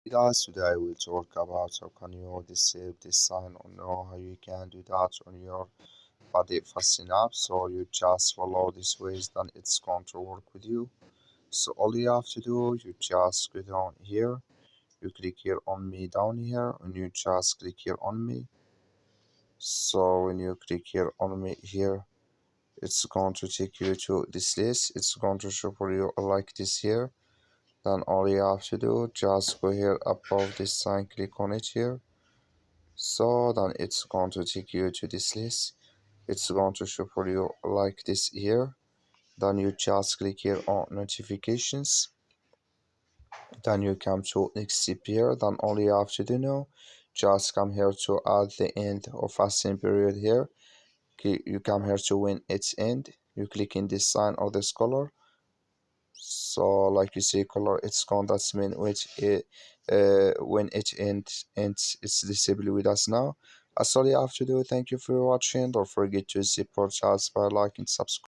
Hey guys, today we'll talk about how can you disable this sign or know how you can do that on your BodyFast app. So you just follow these ways, then it's going to work with you. So all you have to do, you just go down here, you click here on me down here, and you just click here on me. So when you click here on me here, it's going to take you to this list. It's going to show for you like this here. Then all you have to do, just go here above this sign, click on it here. So then it's going to take you to this list. It's going to show for you like this here. Then you just click here on notifications. Then you come to next step here. Then all you have to do now, just come here to add the end of fasting period here. You come here to when it's end. You click in this sign or this color. So like you see color, it's gone. That's mean which it when it ends it's disabled with us now. That's all you have to do. Thank you for watching. Don't forget to support us by liking, subscribe.